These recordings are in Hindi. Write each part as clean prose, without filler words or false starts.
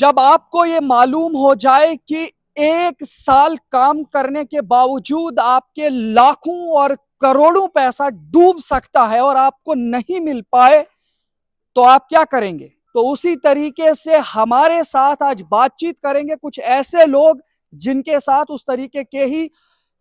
जब आपको ये मालूम हो जाए कि 1 साल काम करने के बावजूद आपके लाखों और करोड़ों पैसा डूब सकता है और आपको नहीं मिल पाए, तो आप क्या करेंगे? तो उसी तरीके से हमारे साथ आज बातचीत करेंगे कुछ ऐसे लोग जिनके साथ उस तरीके के ही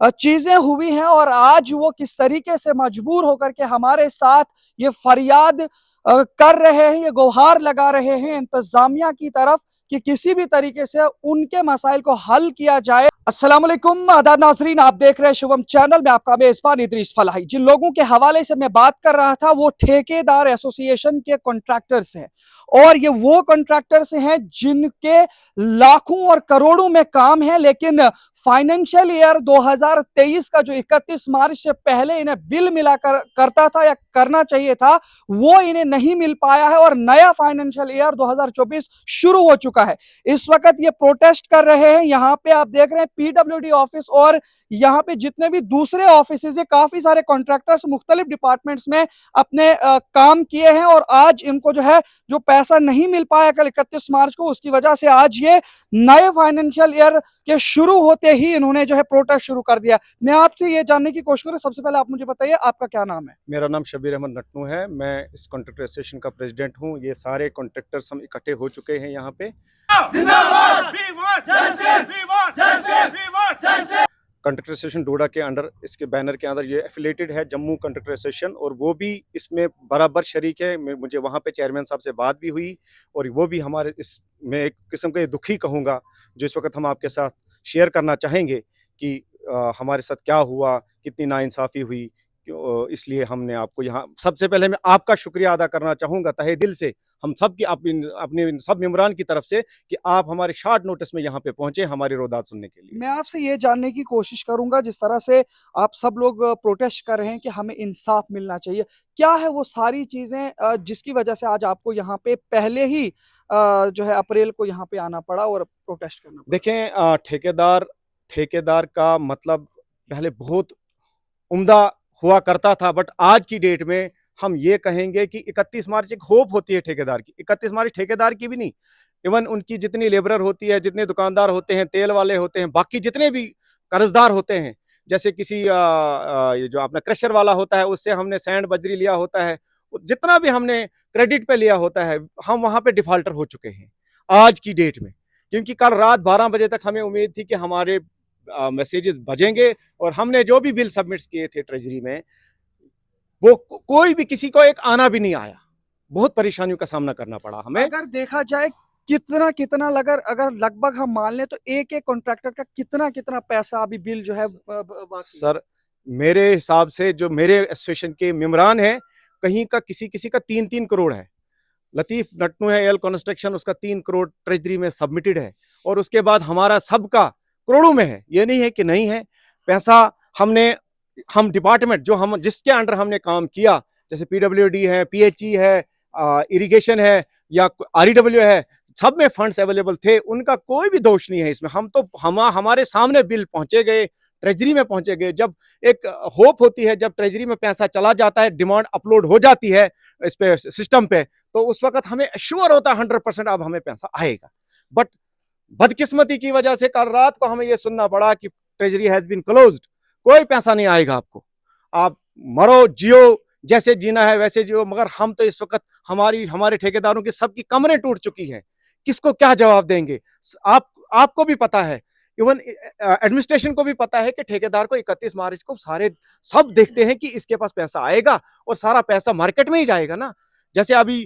चीजें हुई हैं और आज वो किस तरीके से मजबूर होकर के हमारे साथ ये फरियाद कर रहे हैं, ये गुहार लगा रहे हैं इंतजामिया की तरफ कि किसी भी तरीके से उनके मसाइल को हल किया जाए। अस्सलाम वालेकुम आदाब नाजरीन, आप देख रहे हैं शुभम चैनल में, आपका मेजबान इदरीस फलाही। जिन लोगों के हवाले से मैं बात कर रहा था वो ठेकेदार एसोसिएशन के कॉन्ट्रैक्टर्स हैं और ये वो कॉन्ट्रैक्टर्स हैं जिनके लाखों और करोड़ों में काम है, लेकिन फाइनेंशियल ईयर 2023 का जो 31 मार्च से पहले इन्हें बिल मिला करता था या करना चाहिए था, वो इन्हें नहीं मिल पाया है और नया फाइनेंशियल ईयर 2024 शुरू हो चुका है। इस वक्त ये प्रोटेस्ट कर रहे हैं। यहाँ पे आप देख रहे हैं पीडब्ल्यूडी ऑफिस और यहाँ पे जितने भी दूसरे ऑफिस है, काफी सारे कॉन्ट्रैक्टर्स मुख्तलिफ डिपार्टमेंट्स में अपने काम किए हैं और आज इनको जो है जो पैसा नहीं मिल पाया कल 31 मार्च को, उसकी वजह से आज ये नए फाइनेंशियल ईयर के शुरू होते ही इन्होंने जो है प्रोटेस्ट शुरू कर दिया। मैं आपसे ये जानने की कोशिश करूँ, सबसे पहले आप मुझे बताइए आपका क्या नाम है? मेरा नाम शबीर अहमद नटनू है। मैं इस कॉन्ट्रैक्टर एसोसिएशन का प्रेसिडेंट हूँ। ये सारे कॉन्ट्रैक्टर्स हम इकट्ठे हो चुके हैं यहाँ पे। कॉन्ट्रैक्टर एसोसिएशन डोडा के अंडर, इसके बैनर के अंदर ये एफिलेटेड है जम्मू कॉन्ट्रैक्टर एसोसिएशन, और वो भी इसमें बराबर शरीक है। मुझे वहाँ पे चेयरमैन साहब से बात भी हुई और वो भी हमारे इसमें एक किस्म का दुखी कहूँगा जो इस वक्त हम आपके साथ शेयर करना चाहेंगे कि हमारे साथ क्या हुआ, कितनी नाइंसाफ़ी हुई। इसलिए हमने आपको यहाँ, सबसे पहले मैं आपका शुक्रिया अदा करना चाहूँगा तहे दिल से, हम सब की अपने सब मेम्बरान की तरफ से, कि आप हमारे शॉर्ट नोटिस में यहाँ पे पहुँचे हमारी रोदात सुनने के लिए। मैं आपसे ये जानने की कोशिश करूंगा, जिस तरह से आप सब लोग प्रोटेस्ट कर रहे हैं कि हमें इंसाफ मिलना चाहिए, क्या है वो सारी चीजें जिसकी वजह से आज आपको यहाँ पे पहले ही जो है अप्रैल को यहाँ पे आना पड़ा और प्रोटेस्ट करना पड़ा? देखें, ठेकेदार का मतलब पहले बहुत उम्दा हुआ करता था, बट आज की डेट में हम ये कहेंगे कि 31 मार्च एक होप होती है ठेकेदार की। 31 मार्च ठेकेदार की भी नहीं, इवन उनकी जितनी लेबरर होती है, जितने दुकानदार होते हैं, तेल वाले होते हैं, बाकी जितने भी कर्जदार होते हैं, जैसे किसी ये जो अपना क्रशर वाला होता है उससे हमने सैंड बजरी लिया होता है, जितना भी हमने क्रेडिट पे लिया होता है, हम वहाँ पे डिफॉल्टर हो चुके हैं आज की डेट में। क्योंकि कल रात 12 बजे तक हमें उम्मीद थी कि हमारे मैसेजेस बजेंगे और हमने जो भी बिल सबमिट्स किए थे ट्रेजरी में, वो कोई भी किसी को एक आना भी नहीं आया। बहुत परेशानियों का सामना करना पड़ा हमें। अगर देखा जाए कितना अगर लगभग हम मान लें तो एक एक कॉन्ट्रैक्टर का कितना पैसा अभी बिल जो है बाकी? सर, मेरे हिसाब से जो मेरे एसोसिएशन के मेम्बरान हैं, कहीं का किसी का 3-3 करोड़ है। लतीफ नटनू है एल कंस्ट्रक्शन, उसका 3 करोड़ ट्रेजरी में सबमिटेड है और उसके बाद हमारा सबका करोड़ों में है। ये नहीं है कि नहीं है पैसा। हम डिपार्टमेंट जो हम जिसके अंडर हमने काम किया, जैसे पीडब्ल्यूडी है, पीएचई है, इरिगेशन है या आरईडब्ल्यू है, सब में फंड्स अवेलेबल थे, उनका कोई भी दोष नहीं है इसमें। हमारे सामने बिल पहुंचे गए, ट्रेजरी में पहुंचे गए। जब एक होप होती है, जब ट्रेजरी में पैसा चला जाता है, डिमांड अपलोड हो जाती है इस पे सिस्टम पे, तो उस वक्त हमें श्योर होता है 100% अब हमें पैसा आएगा। बट बदकिस्मती की वजह से कल रात को हमें यह सुनना पड़ा कि ट्रेजरी हैज बीन क्लोज्ड, कोई पैसा नहीं आएगा आपको, आप मरो जियो, जैसे जीना है वैसे जियो। मगर हम तो इस वक्त हमारे ठेकेदारों की सबकी कमरें टूट चुकी हैं, किसको क्या जवाब देंगे? आपको भी पता है, इवन एडमिनिस्ट्रेशन को भी पता है कि ठेकेदार को 31 मार्च को सब देखते हैं कि इसके पास पैसा आएगा और सारा पैसा मार्केट में ही जाएगा ना। जैसे अभी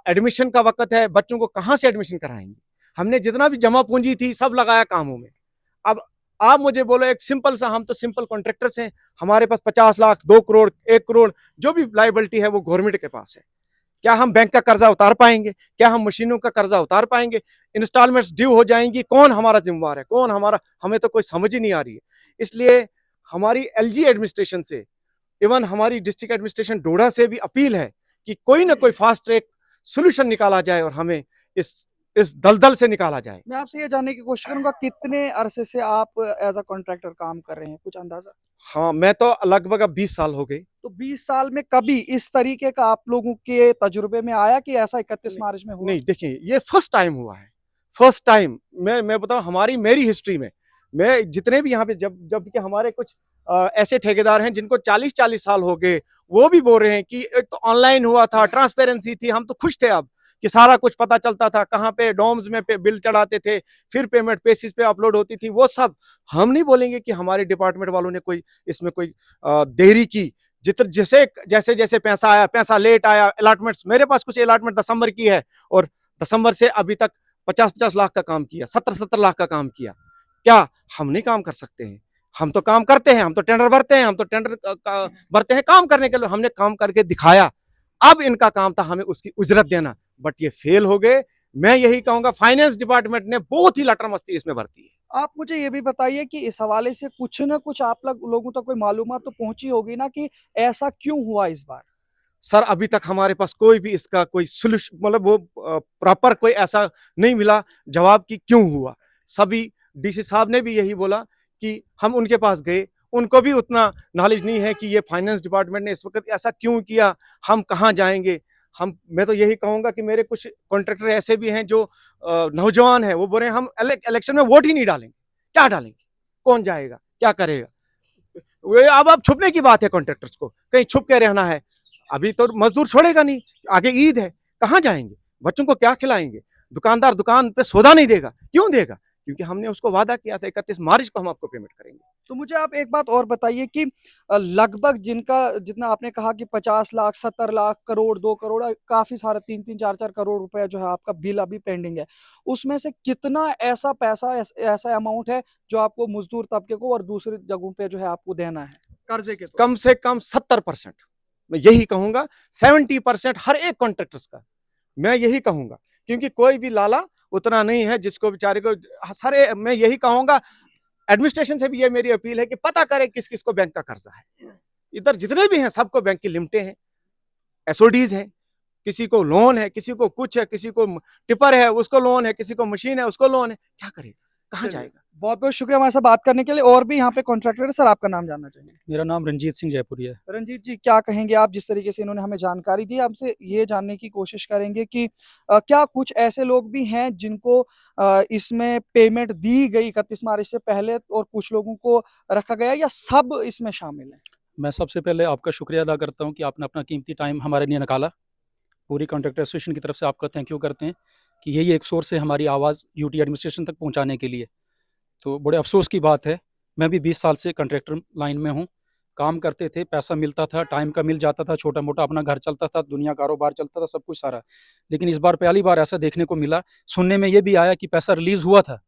एडमिशन का वक्त है, बच्चों को कहाँ से एडमिशन कराएंगे? हमने जितना भी जमा पूंजी थी सब लगाया कामों में। अब आप मुझे बोलो, एक सिंपल सा, हम तो सिंपल कॉन्ट्रैक्टर्स हैं, हमारे पास 50 लाख, 2 करोड़, 1 करोड़ जो भी लाइबिलिटी है वो गवर्नमेंट के पास है। क्या हम बैंक का कर्जा उतार पाएंगे? क्या हम मशीनों का कर्जा उतार पाएंगे? इंस्टॉलमेंट्स ड्यू हो जाएंगी, कौन हमारा जिम्मेवार है, कौन हमारा? हमें तो कोई समझ ही नहीं आ रही है। इसलिए हमारी एलजी एडमिनिस्ट्रेशन से, इवन हमारी डिस्ट्रिक्ट एडमिनिस्ट्रेशन डोडा से भी अपील है कि कोई ना कोई फास्ट ट्रैक सोल्यूशन निकाला जाए और हमें इस दलदल से निकाला जाए। मैं आपसे ये जानने की कोशिश करूंगा, कितने अरसे से आप एज अ कॉन्ट्रैक्टर काम कर रहे हैं, कुछ अंदाजा? हाँ, मैं तो लगभग अब 20 साल हो गए। तो 20 साल में कभी इस तरीके का आप लोगों के तजुर्बे में आया कि ऐसा 31 मार्च में हुआ? नहीं, देखिए, ये फर्स्ट टाइम हुआ है। फर्स्ट टाइम मैं बताऊं, मेरी हिस्ट्री में, मैं जितने भी यहाँ पे जब कि हमारे कुछ ऐसे ठेकेदार हैं जिनको 40-40 साल हो गए, वो भी बोल रहे हैं कि एक तो ऑनलाइन हुआ था, ट्रांसपेरेंसी थी, हम तो खुश थे अब कि सारा कुछ पता चलता था, कहाँ पे डॉम्स में बिल चढ़ाते थे, फिर पेमेंट बेसिस पे अपलोड होती थी, वो सब हम नहीं बोलेंगे कि हमारे डिपार्टमेंट वालों ने कोई इसमें कोई देरी की। जैसे जैसे पैसा आया, पैसा लेट आया, अलॉटमेंट्स, मेरे पास कुछ अलॉटमेंट दिसंबर की है और दिसंबर से अभी तक 50-50 लाख का काम किया, 70-70 लाख का काम किया। क्या हम नहीं काम कर सकते हैं? हम तो काम करते हैं, हम तो टेंडर भरते हैं, हम तो टेंडर भरते हैं काम करने के लिए, हमने काम करके दिखाया। अब इनका काम था हमें उसकी उजरत देना, बट ये फेल हो गए। मैं यही कहूंगा फाइनेंस डिपार्टमेंट ने बहुत ही लटर मस्ती इसमें भरती है। आप मुझे ये भी बताइए कि इस हवाले से कुछ ना कुछ आप लोगों तक कोई मालूमात तो पहुंची होगी ना कि ऐसा क्यों हुआ इस बार? सर अभी तक हमारे पास कोई भी इसका कोई सोल्यूशन, मतलब वो प्रॉपर कोई ऐसा नहीं मिला जवाब कि क्यों हुआ। सभी डीसी साहब ने भी यही बोला कि हम उनके पास गए, उनको भी उतना नॉलेज नहीं है कि ये फाइनेंस डिपार्टमेंट ने इस वक्त ऐसा क्यों किया, हम कहाँ जाएंगे। मैं तो यही कहूंगा कि मेरे कुछ कॉन्ट्रैक्टर ऐसे भी हैं जो नौजवान हैं, वो बोल रहे हैं हम इलेक्शन में वोट ही नहीं डालेंगे। क्या डालेंगे, कौन जाएगा, क्या करेगा। वे अब छुपने की बात है, कॉन्ट्रैक्टर्स को कहीं छुप के रहना है। अभी तो मजदूर छोड़ेगा नहीं, आगे ईद है, कहाँ जाएंगे, बच्चों को क्या खिलाएंगे, दुकानदार दुकान पे सौदा नहीं देगा, क्यों देगा, क्योंकि हमने उसको वादा किया था 31 मार्च को हम आपको पेमेंट करेंगे। तो मुझे आप एक बात और बताइए कि लगभग जिनका जितना आपने कहा कि 50 लाख, 70 लाख, करोड़, 2 करोड़, काफी सारा 3-3, 4-4 करोड़ रुपए जो है आपका बिल अभी पेंडिंग है, उसमें से कितना ऐसा पैसा, ऐसा अमाउंट है जो आपको मजदूर तबके को और दूसरी जगहों पे जो है आपको देना है कर्जे के? कम से कम 70%, मैं यही कहूंगा 70% हर एक कॉन्ट्रैक्टर्स का, मैं यही कहूंगा, क्योंकि कोई भी लाला उतना नहीं है जिसको बेचारे को सारे। मैं यही कहूंगा एडमिनिस्ट्रेशन से भी ये मेरी अपील है कि पता करें किस किस को बैंक का कर्जा है। इधर जितने भी हैं सबको बैंक की लिमिटें हैं, एसओडीज हैं, किसी को लोन है, किसी को कुछ है, किसी को टिपर है उसको लोन है, किसी को मशीन है उसको लोन है, क्या करेगा, कहाँ जाएगा। बहुत बहुत शुक्रिया हमारे साथ बात करने के लिए। और भी यहाँ पे कॉन्ट्रैक्टर है, सर आपका नाम जानना चाहिए। मेरा नाम रंजीत सिंह जयपुरी है। रंजीत जी, क्या कहेंगे आप? जिस तरीके से इन्होंने हमें जानकारी दी, आपसे ये जानने की कोशिश करेंगे कि क्या कुछ ऐसे लोग भी हैं जिनको इसमें पेमेंट दी गई 31 मार्च से पहले और कुछ लोगों को रखा गया, या सब इसमें शामिल है? मैं सबसे पहले आपका शुक्रिया अदा करता हूं कि आपने अपना कीमती टाइम हमारे लिए निकाला। पूरी कॉन्ट्रैक्टर एसोसिएशन की तरफ से आपका थैंक यू करते हैं कि यही एक सोर्स है हमारी आवाज़ यूटी एडमिनिस्ट्रेशन तक पहुंचाने के लिए। तो बड़े अफसोस की बात है, मैं भी 20 साल से कॉन्ट्रैक्टर लाइन में हूँ, काम करते थे, पैसा मिलता था, टाइम का मिल जाता था, छोटा मोटा अपना घर चलता था, दुनिया कारोबार चलता था, सब कुछ सारा। लेकिन इस बार पहली बार ऐसा देखने को मिला, सुनने में ये भी आया कि पैसा रिलीज़ हुआ था,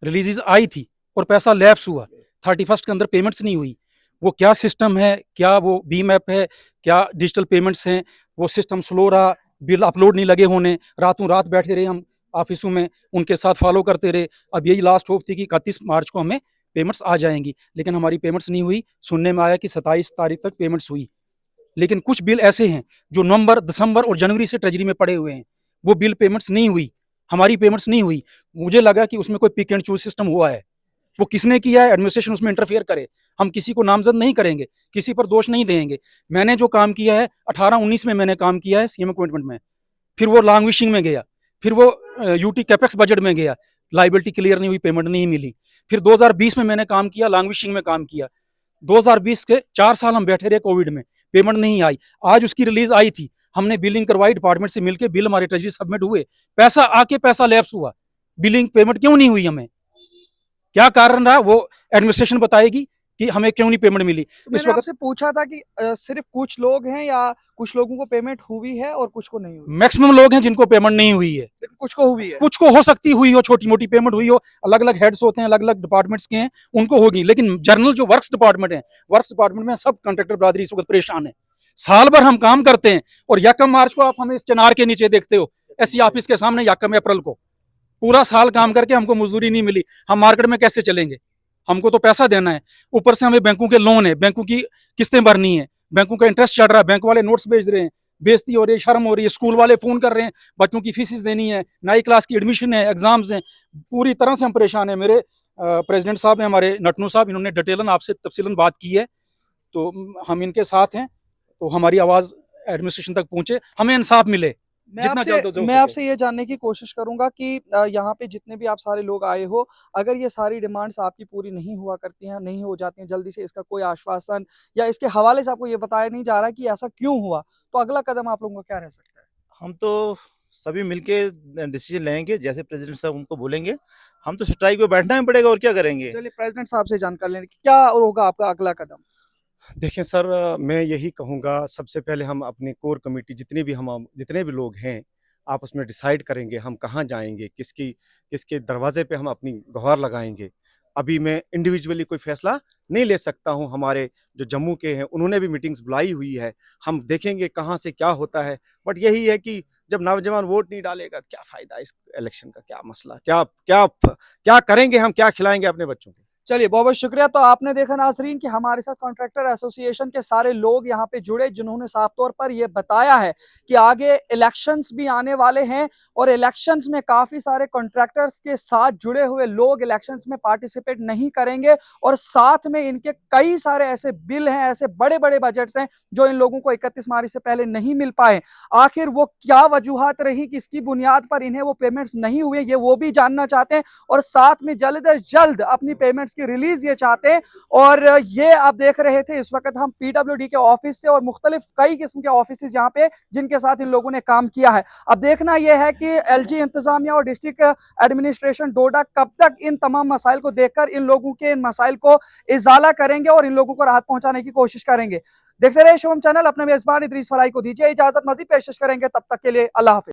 रिलीजेज आई थी और पैसा लैप्स हुआ, 31 के अंदर पेमेंट्स नहीं हुई। वो क्या सिस्टम है, क्या वो बीम ऐप है, क्या डिजिटल पेमेंट्स हैं, वो सिस्टम स्लो रहा, बिल अपलोड नहीं लगे होने, रातों रात बैठे रहे हम ऑफिसों में, उनके साथ फॉलो करते रहे। अब यही लास्ट होप थी कि 31 मार्च को हमें पेमेंट्स आ जाएंगी, लेकिन हमारी पेमेंट्स नहीं हुई। सुनने में आया कि 27 तारीख तक पेमेंट्स हुई, लेकिन कुछ बिल ऐसे हैं जो नवंबर, दिसंबर और जनवरी से ट्रेजरी में पड़े हुए हैं, वो बिल पेमेंट्स नहीं हुई, हमारी पेमेंट्स नहीं हुई। मुझे लगा कि उसमें कोई पिक एंड चूज सिस्टम हुआ है, वो किसने किया है, एडमिनिस्ट्रेशन उसमें इंटरफेयर करे। हम किसी को नामजद नहीं करेंगे, किसी पर दोष नहीं देंगे। मैंने जो काम किया है 18-19 में मैंने काम किया है सीएम अपॉइंटमेंट में, फिर वो लॉन्ग्विशिंग में गया, फिर वो यूटी कैपेक्स बजट में गया, लाइबिलिटी क्लियर नहीं हुई, पेमेंट नहीं मिली। फिर 2020 में मैंने काम किया, लॉन्ग्विशिंग में काम किया। 2020 के 4 साल हम बैठे रहे कोविड में, पेमेंट नहीं आई। आज उसकी रिलीज आई थी, हमने बिलिंग करवाई डिपार्टमेंट से मिलके, बिल हमारे ट्रेजरी सबमिट हुए, पैसा आके पैसा लैप्स हुआ, बिलिंग पेमेंट क्यों नहीं हुई हमें, क्या कारण रहा वो एडमिनिस्ट्रेशन बताएगी कि हमें क्यों नहीं पेमेंट मिली। तो मैंने आपसे पूछा था कि सिर्फ कुछ लोग हैं या कुछ लोगों को पेमेंट हुई है और कुछ को नहीं हुई? मैक्सिमम लोग हैं जिनको पेमेंट नहीं हुई है, लेकिन कुछ को हुई है। कुछ को हो सकती हुई हो, छोटी मोटी पेमेंट हुई हो, अलग अलग हेड्स होते हैं, अलग अलग डिपार्टमेंट्स के हैं, उनको होगी। लेकिन जनरल जो वर्क्स डिपार्टमेंट है, वर्क्स डिपार्टमेंट में सब कॉन्ट्रैक्टर बरादरी इस वक्त परेशान है। साल भर हम काम करते हैं और 1 मार्च को आप हमें इस चिनार के नीचे देखते हो, एससी ऑफिस के सामने 1 अप्रैल को, पूरा साल काम करके हमको मजदूरी नहीं मिली। हम मार्केट में कैसे चलेंगे, हमको तो पैसा देना है, ऊपर से हमें बैंकों के लोन है, बैंकों की किस्तें भरनी है, बैंकों का इंटरेस्ट चढ़ रहा है, बैंक वाले नोट्स भेज रहे हैं, बेइज्जती हो रही है, शर्म हो रही है, स्कूल वाले फोन कर रहे हैं, बच्चों की फीसिस देनी है, नई क्लास की एडमिशन है, एग्जाम्स हैं, पूरी तरह से हम परेशान हैं। मेरे प्रेसिडेंट साहब हैं, हमारे नटनू साहब, इन्होंने डिटेलन आपसे तफसीलन बात की है, तो हम इनके साथ हैं, तो हमारी आवाज़ एडमिनिस्ट्रेशन तक पहुंचे, हमें इंसाफ मिले। जितना जल्द हो मैं सके। आपसे ये जानने की कोशिश करूंगा कि यहाँ पे जितने भी आप सारे लोग आए हो, अगर ये सारी डिमांड्स आपकी पूरी नहीं हुआ करती हैं, नहीं हो जाती हैं जल्दी से, इसका कोई आश्वासन या इसके हवाले से आपको ये बताया नहीं जा रहा कि ऐसा क्यों हुआ, तो अगला कदम आप लोगों का क्या रह सकता है? हम तो सभी मिलके डिसीजन लेंगे, जैसे प्रेसिडेंट साहब उनको बोलेंगे। हम तो स्ट्राइक पे बैठना ही पड़ेगा, और क्या करेंगे। चलिए प्रेसिडेंट साहब से जानकारी लेने की क्या होगा आपका अगला कदम? देखिए सर, मैं यही कहूँगा, सबसे पहले हम अपनी कोर कमेटी जितने भी लोग हैं, आपस में डिसाइड करेंगे हम कहाँ जाएँगे, किसके दरवाज़े पे हम अपनी गुहार लगाएँगे। अभी मैं इंडिविजुअली कोई फैसला नहीं ले सकता हूँ। हमारे जो जम्मू के हैं, उन्होंने भी मीटिंग्स बुलाई हुई है। हम देखेंगे कहाँ से क्या होता है। बट यही है कि जब नौजवान वोट नहीं डालेगा, क्या फ़ायदा इस इलेक्शन का, क्या मसला, क्या करेंगे हम, क्या खिलाएँगे अपने बच्चों को? चलिए बहुत बहुत शुक्रिया। तो आपने देखा नाजरीन कि हमारे साथ कॉन्ट्रैक्टर एसोसिएशन के सारे लोग यहाँ पे जुड़े, जिन्होंने साफ तौर पर ये बताया है कि आगे इलेक्शंस भी आने वाले हैं और इलेक्शंस में काफी सारे कॉन्ट्रैक्टर्स के साथ जुड़े हुए लोग इलेक्शंस में पार्टिसिपेट नहीं करेंगे और साथ में इनके कई सारे ऐसे बिल हैं, ऐसे बड़े बड़े बजट्स हैं जो इन लोगों को 31 मार्च से पहले नहीं मिल पाए। आखिर वो क्या वजूहत रही, किसकी बुनियाद पर इन्हें वो पेमेंट्स नहीं हुए, ये वो भी जानना चाहते हैं और साथ में जल्द से जल्द अपनी पेमेंट्स की रिलीज ये चाहते हैं। और ये आप देख रहे थे, इस वक्त हम पीडब्ल्यूडी के ऑफिस से और मुख्तलिफ कई किस्म के ऑफिस यहाँ पे जिनके साथ इन लोगों ने काम किया है। अब देखना यह है कि एलजी इंतजामिया और डिस्ट्रिक्ट एडमिनिस्ट्रेशन डोडा कब तक इन तमाम मसाइल को देखकर इन लोगों के इन मसाइल को इजाला करेंगे और इन लोगों को राहत पहुंचाने की कोशिश करेंगे। देखते रहे शुभम चैनल। अपने मेजबान इदरीस फलाई को दीजिए इजाजत, मजीद पेशकश करेंगे, तब तक के लिए अल्लाह हाफिज।